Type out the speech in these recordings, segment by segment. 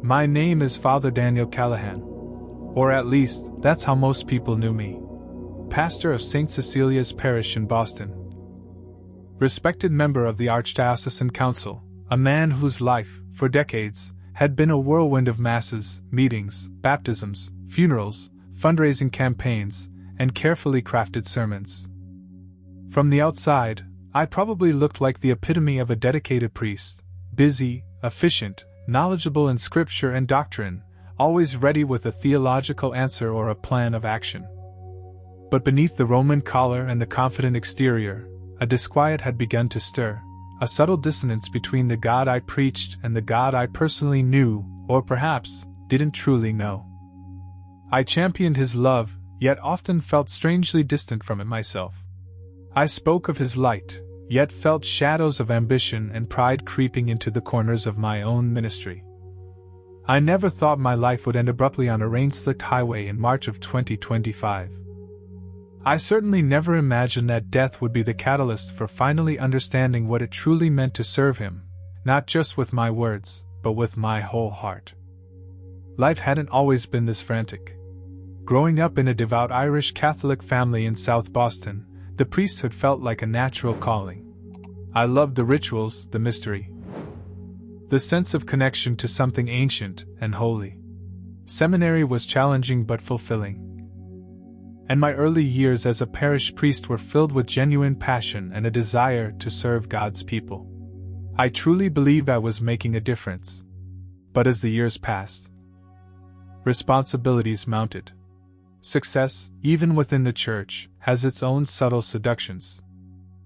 My name is Father Daniel Callahan. Or at least, that's how most people knew me. Pastor of St. Cecilia's Parish in Boston. Respected member of the Archdiocesan Council, a man whose life, for decades, had been a whirlwind of masses, meetings, baptisms, funerals, fundraising campaigns, and carefully crafted sermons. From the outside, I probably looked like the epitome of a dedicated priest, busy, efficient, knowledgeable in scripture and doctrine, always ready with a theological answer or a plan of action. But beneath the Roman collar and the confident exterior, a disquiet had begun to stir, a subtle dissonance between the God I preached and the God I personally knew, or perhaps, didn't truly know. I championed his love, yet often felt strangely distant from it myself. I spoke of his light, yet felt shadows of ambition and pride creeping into the corners of my own ministry. I never thought my life would end abruptly on a rain-slicked highway in March of 2025. I certainly never imagined that death would be the catalyst for finally understanding what it truly meant to serve him, not just with my words, but with my whole heart. Life hadn't always been this frantic. Growing up in a devout Irish Catholic family in South Boston, the priesthood felt like a natural calling. I loved the rituals, the mystery, the sense of connection to something ancient and holy. Seminary was challenging but fulfilling. And my early years as a parish priest were filled with genuine passion and a desire to serve God's people. I truly believed I was making a difference. But as the years passed, responsibilities mounted. Success, even within the church, has its own subtle seductions.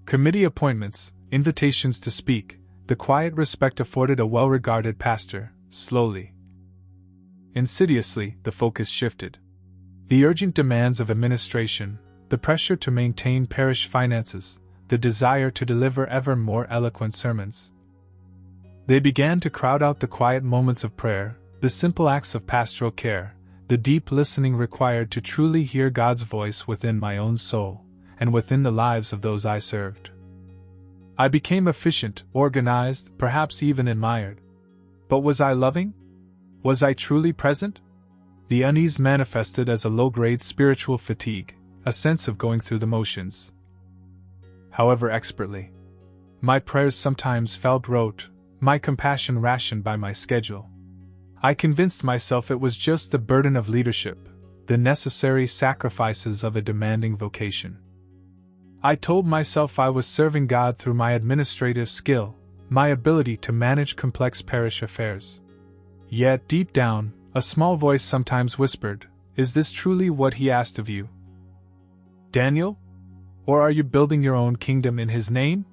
Committee appointments, invitations to speak, the quiet respect afforded a well-regarded pastor, slowly, insidiously, the focus shifted. The urgent demands of administration, the pressure to maintain parish finances, the desire to deliver ever more eloquent sermons. They began to crowd out the quiet moments of prayer, the simple acts of pastoral care, the deep listening required to truly hear God's voice within my own soul, and within the lives of those I served. I became efficient, organized, perhaps even admired. But was I loving? Was I truly present? The unease manifested as a low-grade spiritual fatigue, a sense of going through the motions. However expertly my prayers sometimes felt rote, my compassion rationed by my schedule, I convinced myself it was just the burden of leadership, the necessary sacrifices of a demanding vocation. I told myself I was serving God through my administrative skill, my ability to manage complex parish affairs. Yet, deep down, a small voice sometimes whispered, "Is this truly what he asked of you, Daniel? Or are you building your own kingdom in his name?"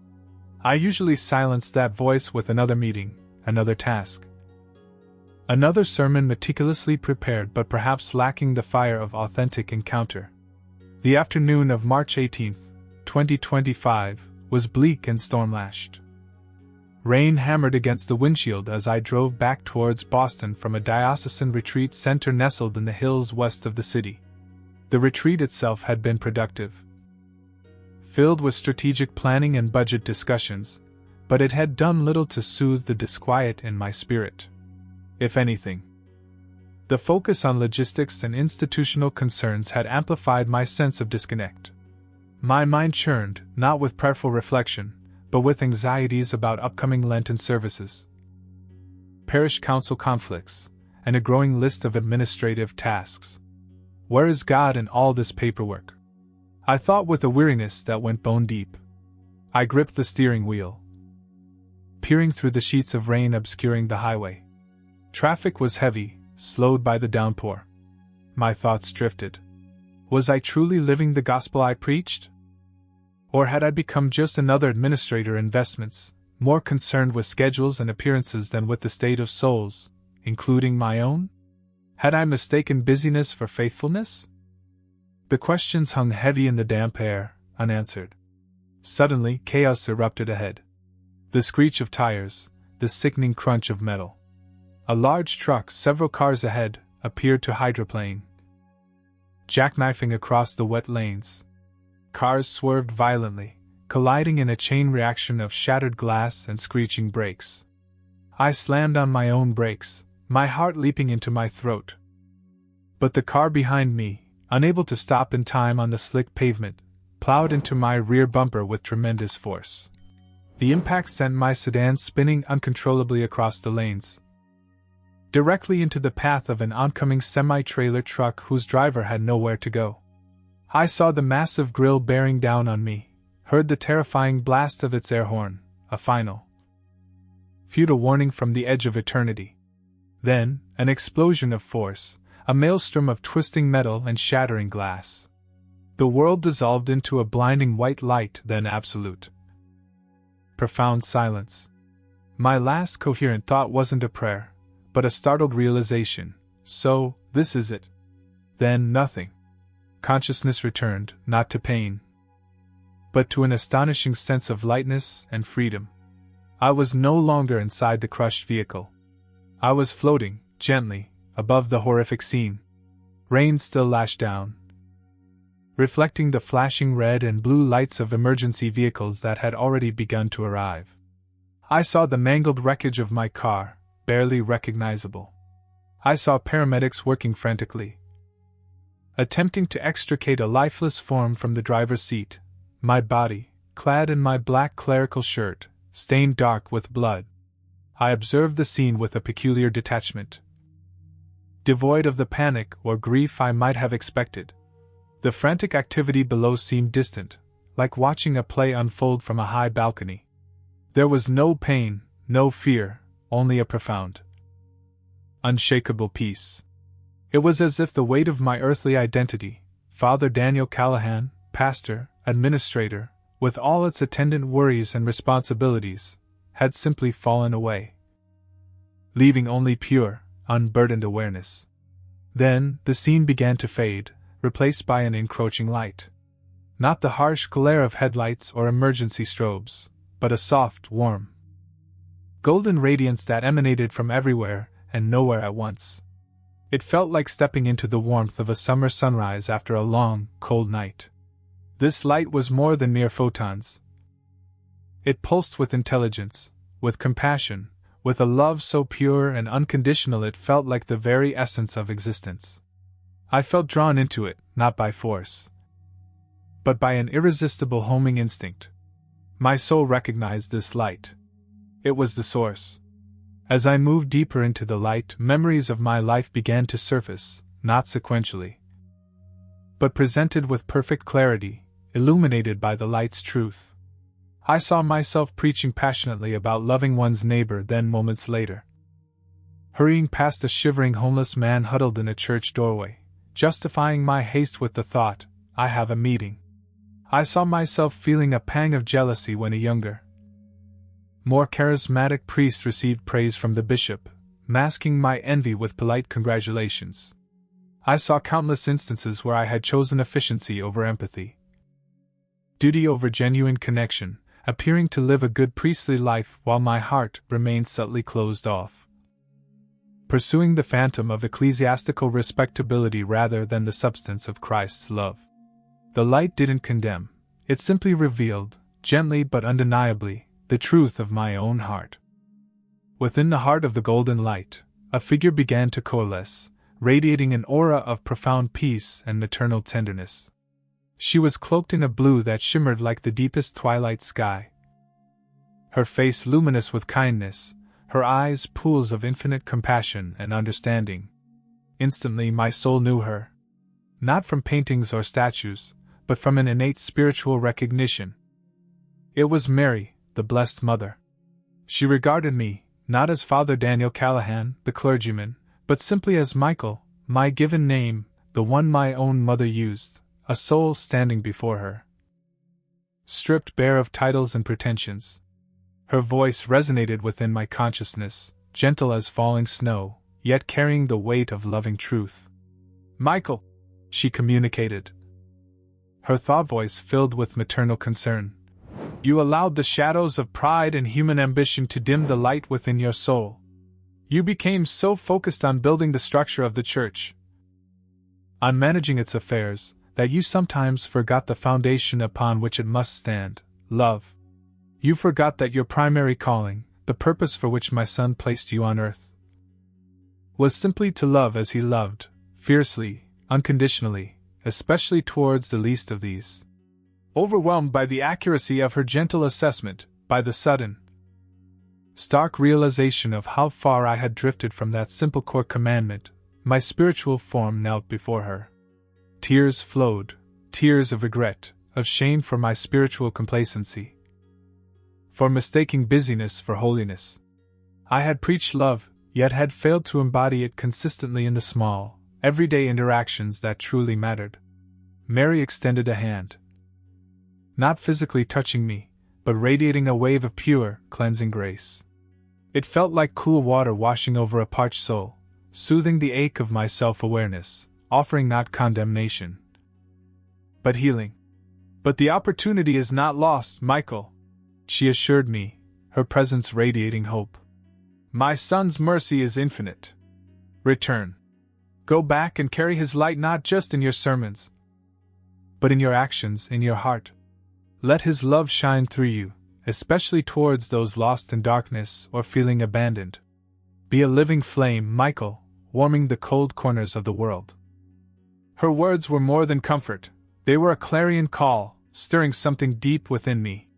I usually silenced that voice with another meeting, another task, another sermon meticulously prepared but perhaps lacking the fire of authentic encounter. The afternoon of March 18, 2025, was bleak and storm-lashed. Rain hammered against the windshield as I drove back towards Boston from a diocesan retreat center nestled in the hills west of the city. The retreat itself had been productive, filled with strategic planning and budget discussions, but it had done little to soothe the disquiet in my spirit. If anything, the focus on logistics and institutional concerns had amplified my sense of disconnect. My mind churned, not with prayerful reflection, but with anxieties about upcoming Lenten services, parish council conflicts, and a growing list of administrative tasks. Where is God in all this paperwork? I thought with a weariness that went bone deep. I gripped the steering wheel, peering through the sheets of rain obscuring the highway. Traffic was heavy, slowed by the downpour. My thoughts drifted. Was I truly living the gospel I preached? Or had I become just another administrator in investments, more concerned with schedules and appearances than with the state of souls, including my own? Had I mistaken busyness for faithfulness? The questions hung heavy in the damp air, unanswered. Suddenly, chaos erupted ahead. The screech of tires, the sickening crunch of metal. A large truck, several cars ahead, appeared to hydroplane, jackknifing across the wet lanes. Cars swerved violently, colliding in a chain reaction of shattered glass and screeching brakes. I slammed on my own brakes, my heart leaping into my throat. But the car behind me, unable to stop in time on the slick pavement, plowed into my rear bumper with tremendous force. The impact sent my sedan spinning uncontrollably across the lanes, directly into the path of an oncoming semi-trailer truck whose driver had nowhere to go. I saw the massive grille bearing down on me, heard the terrifying blast of its air horn, a final, futile warning from the edge of eternity. Then, an explosion of force, a maelstrom of twisting metal and shattering glass. The world dissolved into a blinding white light, then absolute, profound silence. My last coherent thought wasn't a prayer, but a startled realization. So, this is it. Then nothing. Consciousness returned, not to pain, but to an astonishing sense of lightness and freedom. I was no longer inside the crushed vehicle. I was floating, gently, above the horrific scene. Rain still lashed down, reflecting the flashing red and blue lights of emergency vehicles that had already begun to arrive. I saw the mangled wreckage of my car, barely recognizable. I saw paramedics working frantically, attempting to extricate a lifeless form from the driver's seat. My body, clad in my black clerical shirt, stained dark with blood. I observed the scene with a peculiar detachment, devoid of the panic or grief I might have expected. The frantic activity below seemed distant, like watching a play unfold from a high balcony. There was no pain, no fear, only a profound, unshakable peace. It was as if the weight of my earthly identity, Father Daniel Callahan, pastor, administrator, with all its attendant worries and responsibilities, had simply fallen away, leaving only pure, unburdened awareness. Then, the scene began to fade, replaced by an encroaching light. Not the harsh glare of headlights or emergency strobes, but a soft, warm, golden radiance that emanated from everywhere and nowhere at once. It felt like stepping into the warmth of a summer sunrise after a long, cold night. This light was more than mere photons. It pulsed with intelligence, with compassion, with a love so pure and unconditional it felt like the very essence of existence. I felt drawn into it, not by force, but by an irresistible homing instinct. My soul recognized this light. It was the source. As I moved deeper into the light, memories of my life began to surface, not sequentially, but presented with perfect clarity, illuminated by the light's truth. I saw myself preaching passionately about loving one's neighbor, then moments later, hurrying past a shivering homeless man huddled in a church doorway, justifying my haste with the thought, I have a meeting. I saw myself feeling a pang of jealousy when a younger, more charismatic priest received praise from the bishop, masking my envy with polite congratulations. I saw countless instances where I had chosen efficiency over empathy, duty over genuine connection, appearing to live a good priestly life while my heart remained subtly closed off, pursuing the phantom of ecclesiastical respectability rather than the substance of Christ's love. The light didn't condemn, it simply revealed, gently but undeniably, the truth of my own heart. Within the heart of the golden light, a figure began to coalesce, radiating an aura of profound peace and maternal tenderness. She was cloaked in a blue that shimmered like the deepest twilight sky, her face luminous with kindness, her eyes pools of infinite compassion and understanding. Instantly my soul knew her, not from paintings or statues, but from an innate spiritual recognition. It was Mary, the Blessed Mother. She regarded me, not as Father Daniel Callahan, the clergyman, but simply as Michael, my given name, the one my own mother used, a soul standing before her, stripped bare of titles and pretensions. Her voice resonated within my consciousness, gentle as falling snow, yet carrying the weight of loving truth. Michael, she communicated, her thought voice filled with maternal concern. You allowed the shadows of pride and human ambition to dim the light within your soul. You became so focused on building the structure of the church, on managing its affairs, that you sometimes forgot the foundation upon which it must stand, love. You forgot that your primary calling, the purpose for which my son placed you on earth, was simply to love as he loved, fiercely, unconditionally, especially towards the least of these. Overwhelmed by the accuracy of her gentle assessment, by the sudden, stark realization of how far I had drifted from that simple core commandment, my spiritual form knelt before her. Tears flowed, tears of regret, of shame for my spiritual complacency, for mistaking busyness for holiness. I had preached love, yet had failed to embody it consistently in the small, everyday interactions that truly mattered. Mary extended a hand, not physically touching me, but radiating a wave of pure, cleansing grace. It felt like cool water washing over a parched soul, soothing the ache of my self-awareness, offering not condemnation, but healing. "But the opportunity is not lost, Michael," she assured me, her presence radiating hope. "My son's mercy is infinite. Return. Go back and carry his light not just in your sermons, but in your actions, in your heart. Let his love shine through you, especially towards those lost in darkness or feeling abandoned. Be a living flame, Michael, warming the cold corners of the world." Her words were more than comfort. They were a clarion call, stirring something deep within me.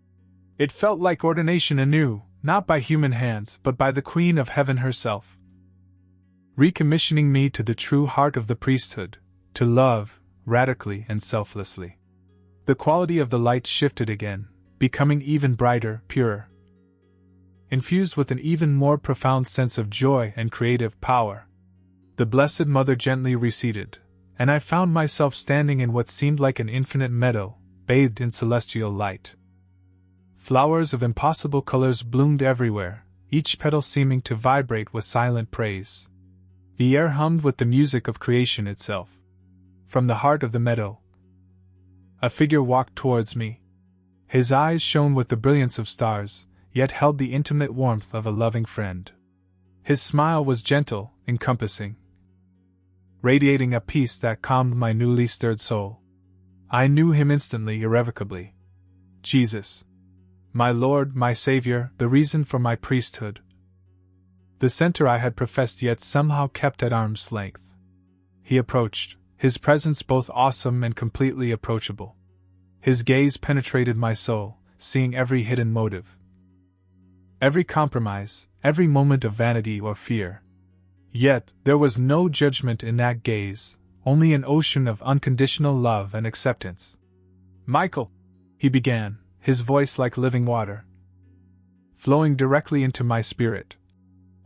It felt like ordination anew, not by human hands, but by the Queen of Heaven herself, recommissioning me to the true heart of the priesthood, to love, radically and selflessly. The quality of the light shifted again, becoming even brighter, purer, infused with an even more profound sense of joy and creative power. The Blessed Mother gently receded, and I found myself standing in what seemed like an infinite meadow, bathed in celestial light. Flowers of impossible colors bloomed everywhere, each petal seeming to vibrate with silent praise. The air hummed with the music of creation itself. From the heart of the meadow, a figure walked towards me. His eyes shone with the brilliance of stars, yet held the intimate warmth of a loving friend. His smile was gentle, encompassing, radiating a peace that calmed my newly stirred soul. I knew him instantly, irrevocably. Jesus. My Lord, my Savior, the reason for my priesthood. The center I had professed yet somehow kept at arm's length. He approached, his presence both awesome and completely approachable. His gaze penetrated my soul, seeing every hidden motive, every compromise, every moment of vanity or fear. Yet, there was no judgment in that gaze, only an ocean of unconditional love and acceptance. "Michael," he began, his voice like living water, flowing directly into my spirit.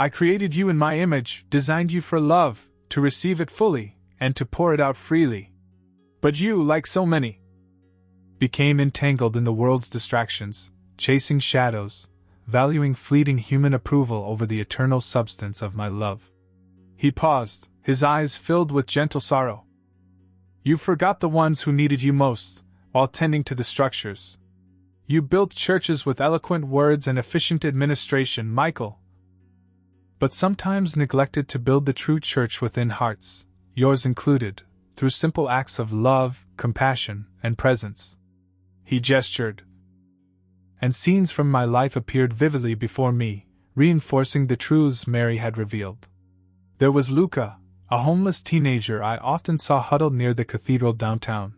"I created you in my image, designed you for love, to receive it fully, and to pour it out freely. But you, like so many, became entangled in the world's distractions, chasing shadows, valuing fleeting human approval over the eternal substance of my love." He paused, his eyes filled with gentle sorrow. "You forgot the ones who needed you most, while tending to the structures. You built churches with eloquent words and efficient administration, Michael, but sometimes neglected to build the true church within hearts, yours included, through simple acts of love, compassion, and presence." He gestured, and scenes from my life appeared vividly before me, reinforcing the truths Mary had revealed. There was Luca, a homeless teenager I often saw huddled near the cathedral downtown.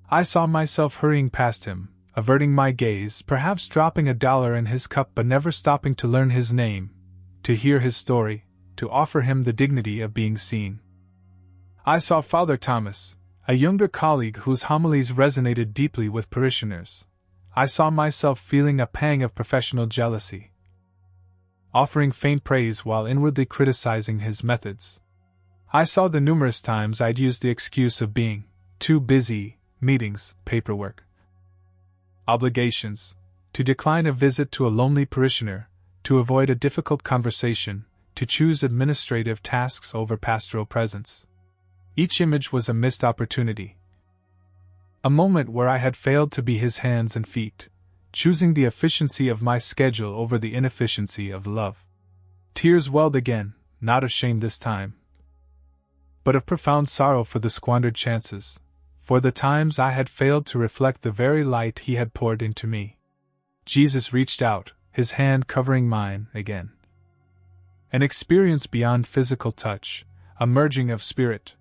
I saw myself hurrying past him, averting my gaze, perhaps dropping $1 in his cup but never stopping to learn his name, to hear his story, to offer him the dignity of being seen. I saw Father Thomas, a younger colleague whose homilies resonated deeply with parishioners. I saw myself feeling a pang of professional jealousy, offering faint praise while inwardly criticizing his methods. I saw the numerous times I'd used the excuse of being too busy, meetings, paperwork, obligations, to decline a visit to a lonely parishioner, to avoid a difficult conversation, to choose administrative tasks over pastoral presence. Each image was a missed opportunity, a moment where I had failed to be his hands and feet, choosing the efficiency of my schedule over the inefficiency of love. Tears welled again, not of shame this time, but of profound sorrow for the squandered chances, for the times I had failed to reflect the very light he had poured into me. Jesus reached out, his hand covering mine again, an experience beyond physical touch, a merging of spirit.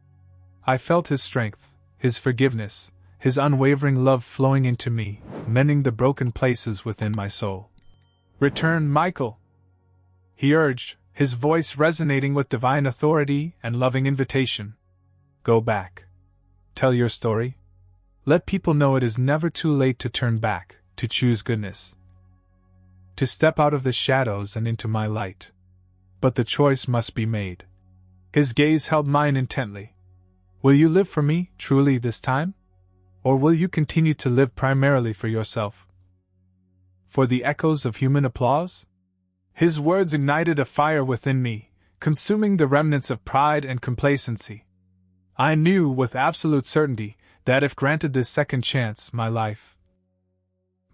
I felt his strength, his forgiveness, his unwavering love flowing into me, mending the broken places within my soul. "Return, Michael," he urged, his voice resonating with divine authority and loving invitation. "Go back. Tell your story. Let people know it is never too late to turn back, to choose goodness, to step out of the shadows and into my light. But the choice must be made." His gaze held mine intently. "Will you live for me, truly, this time? Or will you continue to live primarily for yourself? For the echoes of human applause?" His words ignited a fire within me, consuming the remnants of pride and complacency. I knew with absolute certainty that if granted this second chance, my life,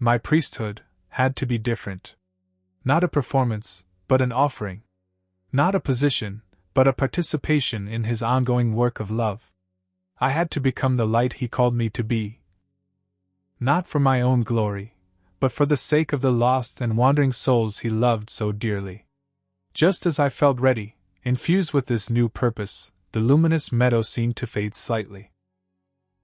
my priesthood, had to be different. Not a performance, but an offering. Not a position, but a participation in his ongoing work of love. I had to become the light he called me to be. Not for my own glory, but for the sake of the lost and wandering souls he loved so dearly. Just as I felt ready, infused with this new purpose, the luminous meadow seemed to fade slightly.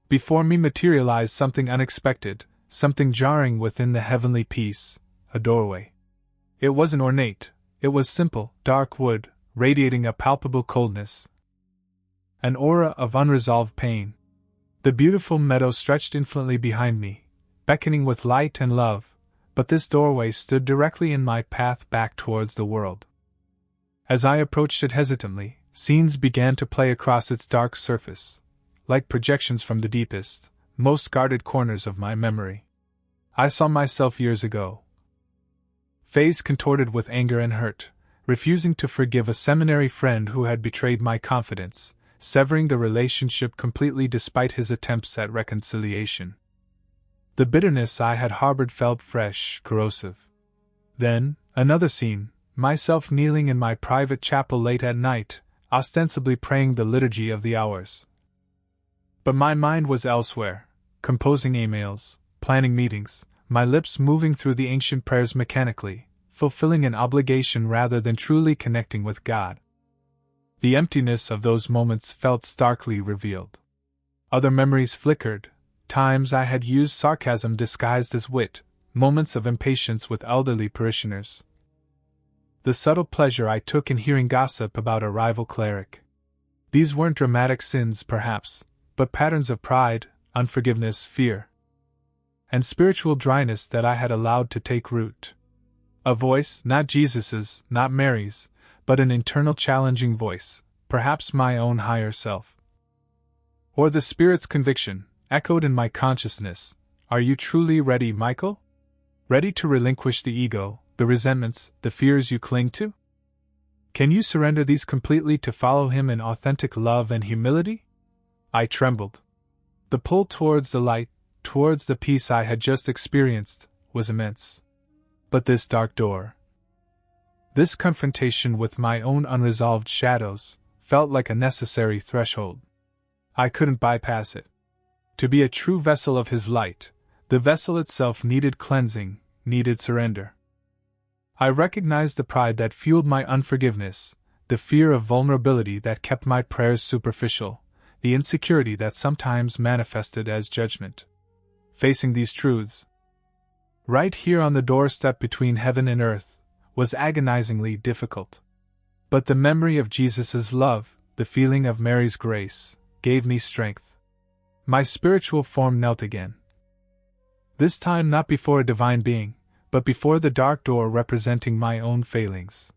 Before me materialized something unexpected, something jarring within the heavenly peace, a doorway. It wasn't ornate, it was simple, dark wood, radiating a palpable coldness. An aura of unresolved pain. The beautiful meadow stretched infinitely behind me, beckoning with light and love, but this doorway stood directly in my path back towards the world. As I approached it hesitantly, scenes began to play across its dark surface, like projections from the deepest, most guarded corners of my memory. I saw myself years ago, face contorted with anger and hurt, refusing to forgive a seminary friend who had betrayed my confidence, severing the relationship completely despite his attempts at reconciliation. The bitterness I had harbored felt fresh, corrosive. Then, another scene, myself kneeling in my private chapel late at night, ostensibly praying the liturgy of the hours. But my mind was elsewhere, composing emails, planning meetings, my lips moving through the ancient prayers mechanically, fulfilling an obligation rather than truly connecting with God. The emptiness of those moments felt starkly revealed. Other memories flickered, times I had used sarcasm disguised as wit, moments of impatience with elderly parishioners. The subtle pleasure I took in hearing gossip about a rival cleric. These weren't dramatic sins, perhaps, but patterns of pride, unforgiveness, fear, and spiritual dryness that I had allowed to take root. A voice, not Jesus's, not Mary's, but an internal challenging voice, perhaps my own higher self. Or the Spirit's conviction, echoed in my consciousness, "Are you truly ready, Michael? Ready to relinquish the ego, the resentments, the fears you cling to? Can you surrender these completely to follow him in authentic love and humility?" I trembled. The pull towards the light, towards the peace I had just experienced, was immense. But this dark door, this confrontation with my own unresolved shadows, felt like a necessary threshold. I couldn't bypass it. To be a true vessel of his light, the vessel itself needed cleansing, needed surrender. I recognized the pride that fueled my unforgiveness, the fear of vulnerability that kept my prayers superficial, the insecurity that sometimes manifested as judgment. Facing these truths, right here on the doorstep between heaven and earth, was agonizingly difficult. But the memory of Jesus' love, the feeling of Mary's grace, gave me strength. My spiritual form knelt again. This time not before a divine being, but before the dark door representing my own failings.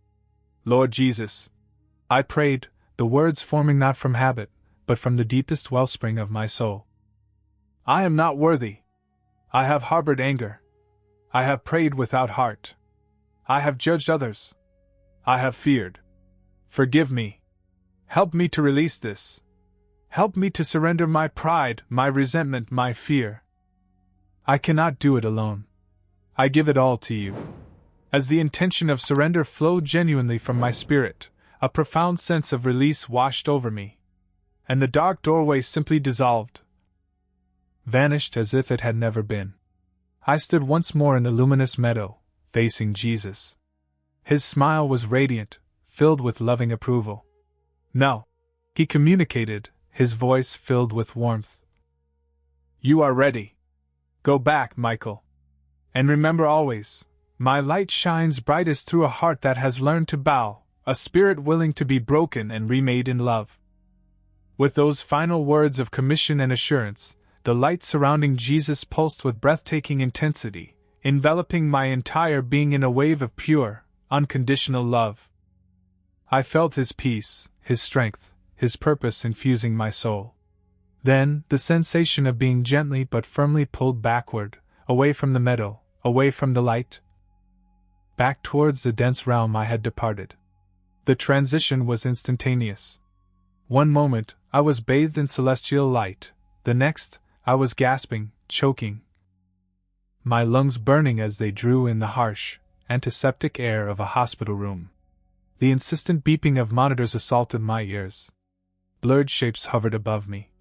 "Lord Jesus," I prayed, the words forming not from habit, but from the deepest wellspring of my soul. "I am not worthy. I have harbored anger. I have prayed without heart. I have judged others. I have feared. Forgive me. Help me to release this. Help me to surrender my pride, my resentment, my fear. I cannot do it alone. I give it all to you." As the intention of surrender flowed genuinely from my spirit, a profound sense of release washed over me, and the dark doorway simply dissolved, vanished as if it had never been. I stood once more in the luminous meadow, facing Jesus. His smile was radiant, filled with loving approval. "No," he communicated, his voice filled with warmth. "You are ready. Go back, Michael. And remember always, my light shines brightest through a heart that has learned to bow, a spirit willing to be broken and remade in love." With those final words of commission and assurance, the light surrounding Jesus pulsed with breathtaking intensity, enveloping my entire being in a wave of pure, unconditional love. I felt his peace, his strength, his purpose infusing my soul. Then, the sensation of being gently but firmly pulled backward, away from the meadow, away from the light, back towards the dense realm I had departed. The transition was instantaneous. One moment, I was bathed in celestial light, the next, I was gasping, choking, my lungs burning as they drew in the harsh, antiseptic air of a hospital room. The insistent beeping of monitors assaulted my ears. Blurred shapes hovered above me.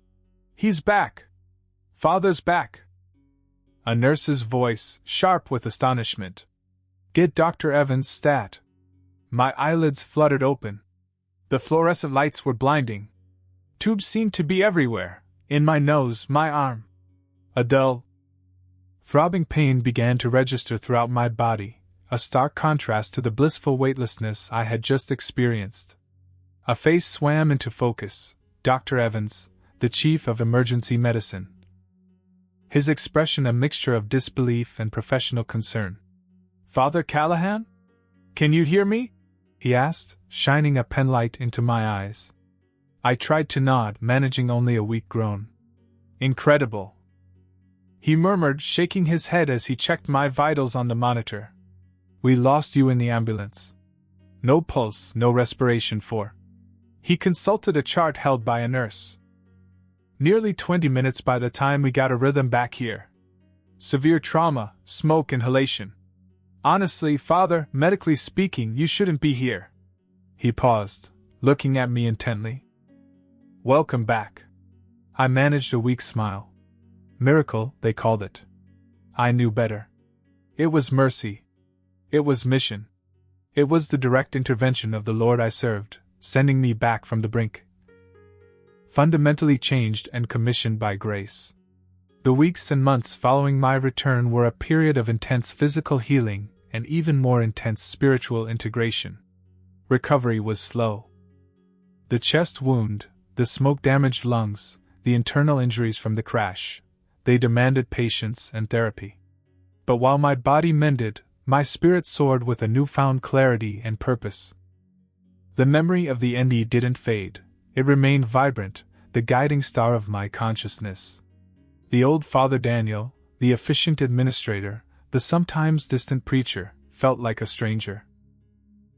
"He's back! Father's back!" A nurse's voice, sharp with astonishment. "Get Dr. Evans stat." My eyelids fluttered open. The fluorescent lights were blinding. Tubes seemed to be everywhere, in my nose, my arm. A dull, throbbing pain began to register throughout my body, a stark contrast to the blissful weightlessness I had just experienced. A face swam into focus, Dr. Evans, the chief of emergency medicine. His expression a mixture of disbelief and professional concern. "Father Callahan? Can you hear me?" he asked, shining a penlight into my eyes. I tried to nod, managing only a weak groan. "Incredible," he murmured, shaking his head as he checked my vitals on the monitor. "We lost you in the ambulance. No pulse, no respiration for." He consulted a chart held by a nurse. "Nearly 20 minutes by the time we got a rhythm back here. Severe trauma, smoke inhalation. Honestly, Father, medically speaking, you shouldn't be here." He paused, looking at me intently. "Welcome back." I managed a weak smile. Miracle, they called it. I knew better. It was mercy. It was mission. It was the direct intervention of the Lord I served, sending me back from the brink. Fundamentally changed and commissioned by grace. The weeks and months following my return were a period of intense physical healing and even more intense spiritual integration. Recovery was slow. The chest wound, the smoke-damaged lungs, the internal injuries from the crash, they demanded patience and therapy. But while my body mended, my spirit soared with a newfound clarity and purpose. The memory of the ND didn't fade, it remained vibrant, the guiding star of my consciousness. The old Father Daniel, the efficient administrator, the sometimes distant preacher, felt like a stranger.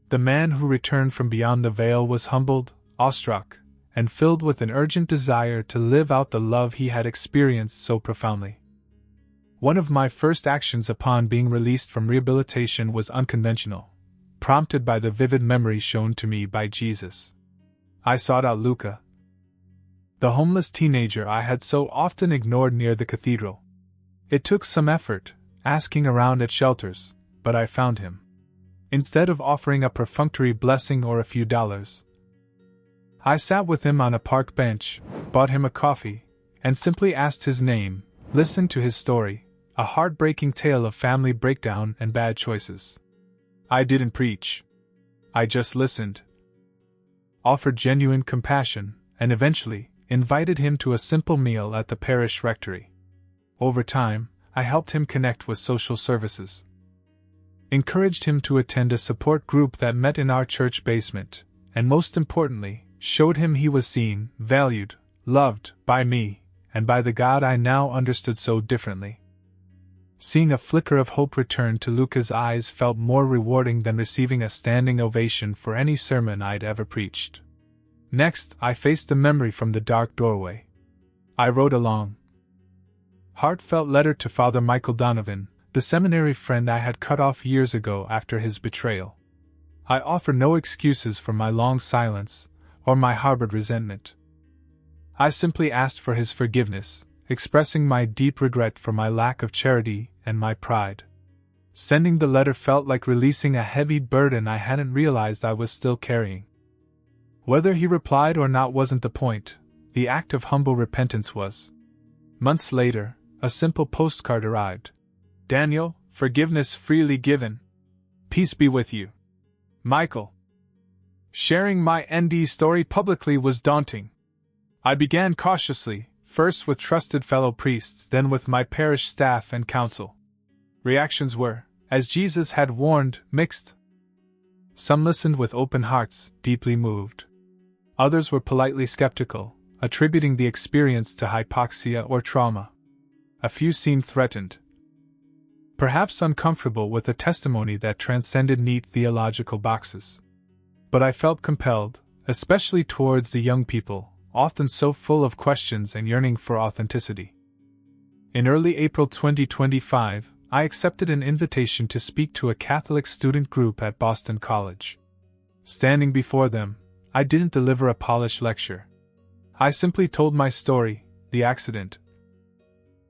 The man who returned from beyond the veil was humbled, awestruck, and filled with an urgent desire to live out the love he had experienced so profoundly. One of my first actions upon being released from rehabilitation was unconventional, prompted by the vivid memory shown to me by Jesus. I sought out Luca, the homeless teenager I had so often ignored near the cathedral. It took some effort, asking around at shelters, but I found him. Instead of offering a perfunctory blessing or a few dollars, I sat with him on a park bench, bought him a coffee, and simply asked his name, listened to his story, a heartbreaking tale of family breakdown and bad choices. I didn't preach. I just listened, offered genuine compassion, and eventually invited him to a simple meal at the parish rectory. Over time, I helped him connect with social services, encouraged him to attend a support group that met in our church basement, and most importantly, showed him he was seen, valued, loved by me, and by the God I now understood so differently. Seeing a flicker of hope return to Luca's eyes felt more rewarding than receiving a standing ovation for any sermon I'd ever preached. Next, I faced the memory from the dark doorway. I wrote a long, heartfelt letter to Father Michael Donovan, the seminary friend I had cut off years ago after his betrayal. I offer no excuses for my long silence, or my harbored resentment. I simply asked for his forgiveness, expressing my deep regret for my lack of charity and my pride. Sending the letter felt like releasing a heavy burden I hadn't realized I was still carrying. Whether he replied or not wasn't the point, the act of humble repentance was. Months later, a simple postcard arrived. Daniel, forgiveness freely given. Peace be with you. Michael. Sharing my ND story publicly was daunting. I began cautiously, first with trusted fellow priests, then with my parish staff and council. Reactions were, as Jesus had warned, mixed. Some listened with open hearts, deeply moved. Others were politely skeptical, attributing the experience to hypoxia or trauma. A few seemed threatened, perhaps uncomfortable with a testimony that transcended neat theological boxes. But I felt compelled, especially towards the young people, often so full of questions and yearning for authenticity. In early April 2025, I accepted an invitation to speak to a Catholic student group at Boston College. Standing before them, I didn't deliver a polished lecture. I simply told my story, the accident,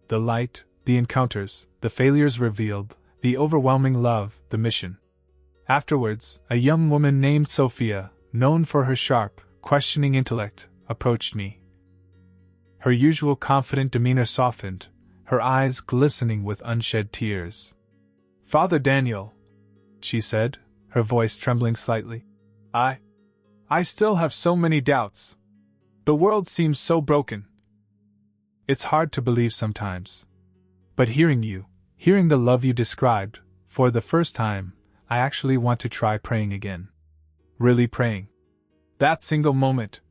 the light, the encounters, the failures revealed, the overwhelming love, the mission. Afterwards, a young woman named Sofia, known for her sharp, questioning intellect, approached me. Her usual confident demeanor softened, her eyes glistening with unshed tears. "Father Daniel," she said, her voice trembling slightly, I still have so many doubts. The world seems so broken. It's hard to believe sometimes. But hearing the love you described, for the first time, I actually want to try praying again. Really praying. That single moment,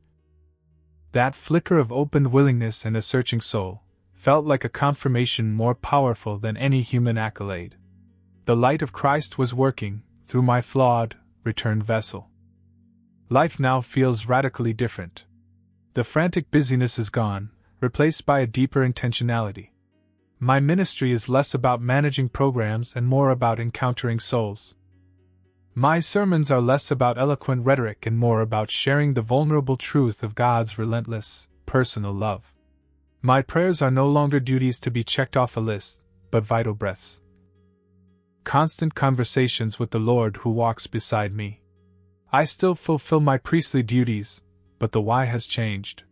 that flicker of open willingness and a searching soul, felt like a confirmation more powerful than any human accolade. The light of Christ was working, through my flawed, returned vessel. Life now feels radically different. The frantic busyness is gone, replaced by a deeper intentionality. My ministry is less about managing programs and more about encountering souls. My sermons are less about eloquent rhetoric and more about sharing the vulnerable truth of God's relentless, personal love. My prayers are no longer duties to be checked off a list, but vital breaths. Constant conversations with the Lord who walks beside me. I still fulfill my priestly duties, but the why has changed.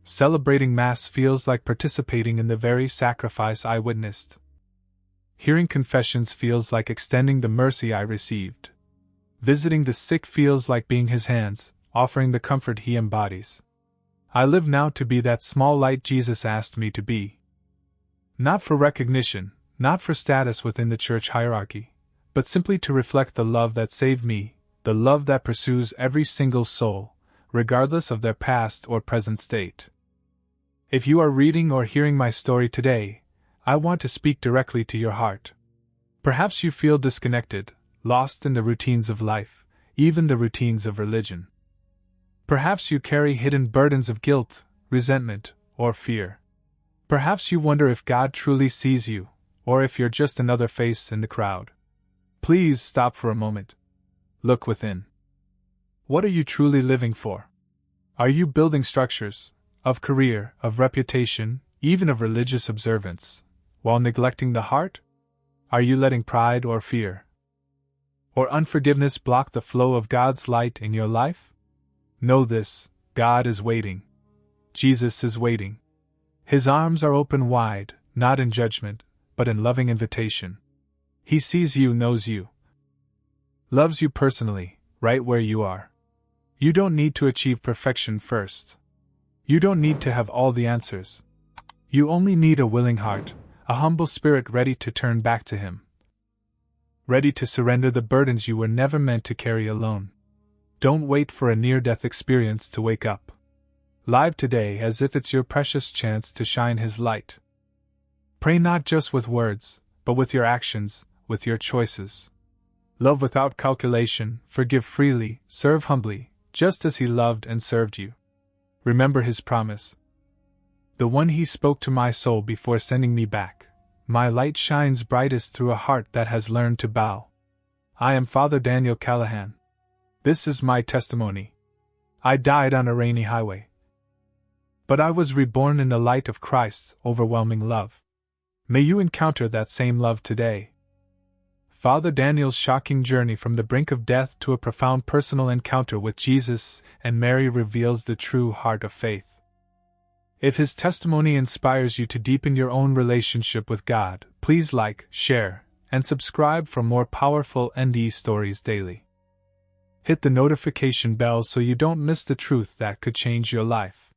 Celebrating Mass feels like participating in the very sacrifice I witnessed. Hearing confessions feels like extending the mercy I received. Visiting the sick feels like being His hands, offering the comfort He embodies. I live now to be that small light Jesus asked me to be. Not for recognition, not for status within the church hierarchy, but simply to reflect the love that saved me, the love that pursues every single soul, regardless of their past or present state. If you are reading or hearing my story today, I want to speak directly to your heart. Perhaps you feel disconnected, lost in the routines of life, even the routines of religion. Perhaps you carry hidden burdens of guilt, resentment, or fear. Perhaps you wonder if God truly sees you, or if you're just another face in the crowd. Please stop for a moment. Look within. What are you truly living for? Are you building structures, of career, of reputation, even of religious observance, while neglecting the heart? Are you letting pride or fear or unforgiveness block the flow of God's light in your life? Know this, God is waiting. Jesus is waiting. His arms are open wide, not in judgment, but in loving invitation. He sees you, knows you, loves you personally, right where you are. You don't need to achieve perfection first. You don't need to have all the answers. You only need a willing heart, a humble spirit ready to turn back to Him. Ready to surrender the burdens you were never meant to carry alone. Don't wait for a near-death experience to wake up. Live today as if it's your precious chance to shine His light. Pray not just with words, but with your actions, with your choices. Love without calculation, forgive freely, serve humbly, just as He loved and served you. Remember His promise. The one He spoke to my soul before sending me back. My light shines brightest through a heart that has learned to bow. I am Father Daniel Callahan. This is my testimony. I died on a rainy highway, but I was reborn in the light of Christ's overwhelming love. May you encounter that same love today. Father Daniel's shocking journey from the brink of death to a profound personal encounter with Jesus and Mary reveals the true heart of faith. If his testimony inspires you to deepen your own relationship with God, please like, share, and subscribe for more powerful ND stories daily. Hit the notification bell so you don't miss the truth that could change your life.